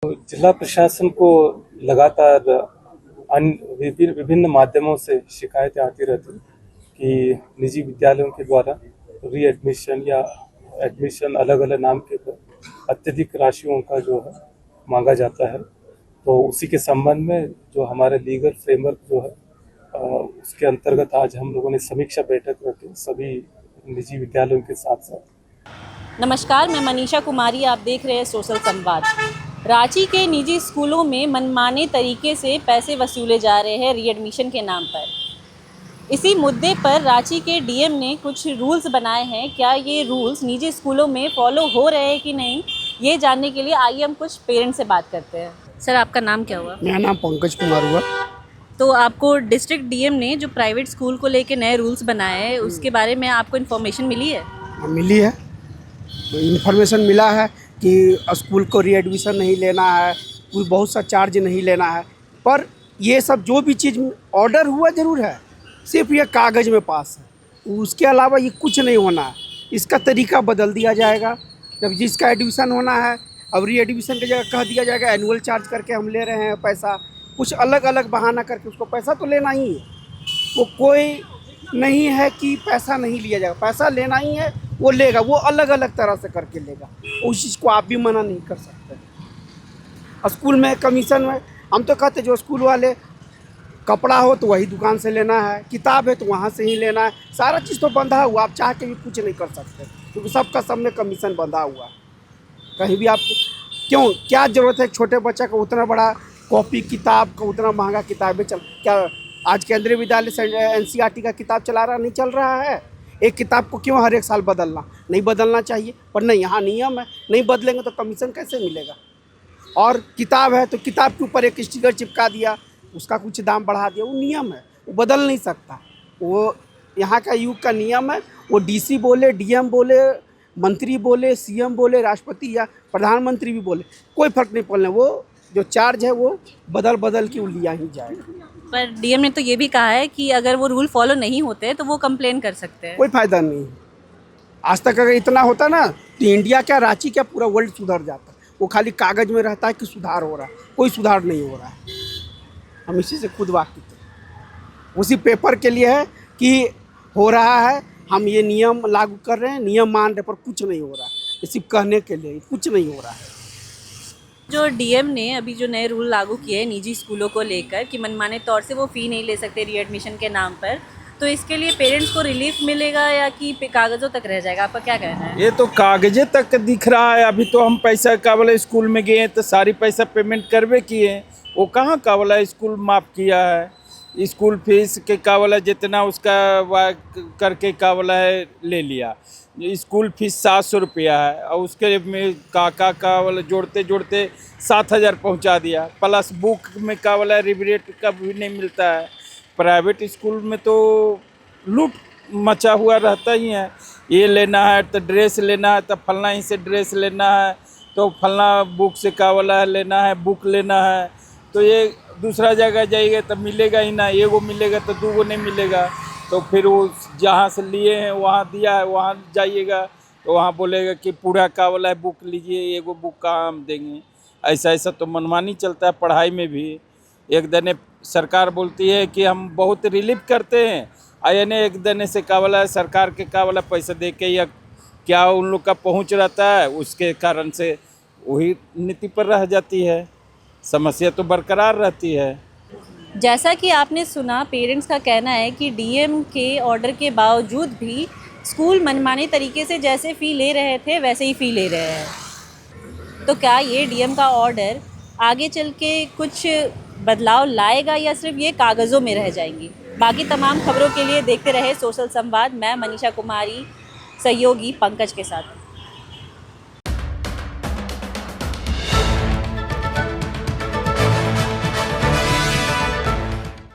जिला प्रशासन को लगातार विभिन्न माध्यमों से शिकायतें आती रहती कि निजी विद्यालयों के द्वारा रीएडमिशन या एडमिशन अलग अलग नाम के पर अत्यधिक राशियों का जो है मांगा जाता है। तो उसी के संबंध में जो हमारे लीगल फ्रेमवर्क जो है उसके अंतर्गत आज हम लोगों ने समीक्षा बैठक रखी सभी निजी विद्यालयों के साथ साथ। नमस्कार, मैं मनीषा कुमारी, आप देख रहे हैं सोशल संवाद। रांची के निजी स्कूलों में मनमाने तरीके से पैसे वसूले जा रहे हैं रीएडमिशन के नाम पर। इसी मुद्दे पर रांची के डीएम ने कुछ रूल्स बनाए हैं। क्या ये रूल्स निजी स्कूलों में फॉलो हो रहे हैं कि नहीं, ये जानने के लिए आइए हम कुछ पेरेंट्स से बात करते हैं। सर, आपका नाम क्या हुआ? मेरा नाम पंकज कुमार हुआ। तो आपको डिस्ट्रिक्ट डीएम ने जो प्राइवेट स्कूल को लेके नए रूल्स बनाए हैं उसके बारे में आपको इन्फॉर्मेशन मिली है? मिली है, इन्फॉर्मेशन मिला है कि स्कूल को रीएडमिशन नहीं लेना है, कोई बहुत सा चार्ज नहीं लेना है। पर ये सब जो भी चीज़ ऑर्डर हुआ ज़रूर है, सिर्फ ये कागज़ में पास है, उसके अलावा ये कुछ नहीं होना है। इसका तरीका बदल दिया जाएगा। जब जिसका एडमिशन होना है, अब रीएडमिशन की जगह कह दिया जाएगा एनुअल चार्ज करके हम ले रहे हैं पैसा, कुछ अलग अलग बहाना करके उसको पैसा तो लेना ही है। वो कोई नहीं है कि पैसा नहीं लिया जाएगा, पैसा लेना ही है, वो लेगा, वो अलग अलग तरह से करके लेगा। उस चीज़ को आप भी मना नहीं कर सकते। स्कूल में कमीशन में हम तो कहते जो स्कूल वाले कपड़ा हो तो वही दुकान से लेना है, किताब है तो वहाँ से ही लेना है, सारा चीज़ तो बंधा हुआ, आप चाह के भी कुछ नहीं कर सकते क्योंकि सबका सब में कमीशन बंधा हुआ है। कहीं भी आप क्यों, क्या ज़रूरत है छोटे बच्चा को उतना बड़ा कॉपी किताब का, उतना महंगा किताबें चल, क्या आज केंद्रीय विद्यालय से एनसीईआरटी का किताब चला रहा नहीं चल रहा है? एक किताब को क्यों हर एक साल बदलना, नहीं बदलना चाहिए। पर नहीं, यहाँ नियम है, नहीं बदलेंगे तो कमीशन कैसे मिलेगा। और किताब है तो किताब के ऊपर एक स्टिकर चिपका दिया, उसका कुछ दाम बढ़ा दिया, वो नियम है, वो बदल नहीं सकता। वो यहाँ का युग का नियम है। वो डीसी बोले, डीएम बोले, मंत्री बोले, सीएम बोले, राष्ट्रपति या प्रधानमंत्री भी बोले, कोई फ़र्क नहीं पड़ने, वो जो चार्ज है वो बदल के लिया ही जाएगा। पर डीएम ने तो ये भी कहा है कि अगर वो रूल फॉलो नहीं होते तो वो कंप्लेन कर सकते हैं। कोई फ़ायदा नहीं। आज तक अगर इतना होता ना तो इंडिया क्या, रांची क्या, पूरा वर्ल्ड सुधर जाता। वो खाली कागज़ में रहता है कि सुधार हो रहा है, कोई सुधार नहीं हो रहा है। हम इसी से खुद वाकिफ हैं। उसी पेपर के लिए है कि हो रहा है, हम ये नियम लागू कर रहे हैं, नियम मान रहे, पर कुछ नहीं हो रहा है। ये सिर्फ कहने के लिए, कुछ नहीं हो रहा है। जो डीएम ने अभी जो नए रूल लागू किए हैं निजी स्कूलों को लेकर कि मनमाने तौर से वो फ़ी नहीं ले सकते रीएडमिशन के नाम पर, तो इसके लिए पेरेंट्स को रिलीफ मिलेगा या कि कागज़ों तक रह जाएगा? आपका क्या कहना है? ये तो कागजे तक दिख रहा है। अभी तो हम पैसा का बोला स्कूल में गए तो सारी पैसा पेमेंट करवे किए, वो कहाँ का बोला स्कूल माफ़ किया है। स्कूल फीस के का बोला जितना उसका करके का बोला है ले लिया। स्कूल फीस 700 रुपया है और उसके में काका का बोला जोड़ते जोड़ते 7,000 पहुंचा दिया। प्लस बुक में का बोला रिबेट का भी नहीं मिलता है। प्राइवेट स्कूल में तो लूट मचा हुआ रहता ही है। ये लेना है तो ड्रेस लेना है तो फलना ही से ड्रेस लेना है, तो फलना बुक से का बोला लेना है, बुक लेना है। तो ये दूसरा जगह जाइएगा तो मिलेगा ही ना, एगो मिलेगा तो दूगो नहीं मिलेगा। तो फिर वो जहाँ से लिए हैं वहाँ दिया है, वहाँ जाइएगा तो वहाँ बोलेगा कि पूरा का वाला है बुक लीजिए, एगो बुक कहाँ हम देंगे। ऐसा तो मनमानी चलता है पढ़ाई में भी। एक दिन सरकार बोलती है कि हम बहुत रिलीफ करते हैं, यानी एक दिन से का वाला सरकार के का वाला पैसा दे के या क्या उन लोग का पहुँच रहता है, उसके कारण से वही नीति पर रह जाती है, समस्या तो बरकरार रहती है। जैसा कि आपने सुना, पेरेंट्स का कहना है कि डीएम के ऑर्डर के बावजूद भी स्कूल मनमाने तरीके से जैसे फ़ी ले रहे थे वैसे ही फ़ी ले रहे हैं। तो क्या ये डीएम का ऑर्डर आगे चल के कुछ बदलाव लाएगा या सिर्फ ये कागज़ों में रह जाएंगी? बाकी तमाम खबरों के लिए देखते रहे सोशल संवाद। मैं मनीषा कुमारी, सहयोगी पंकज के साथ।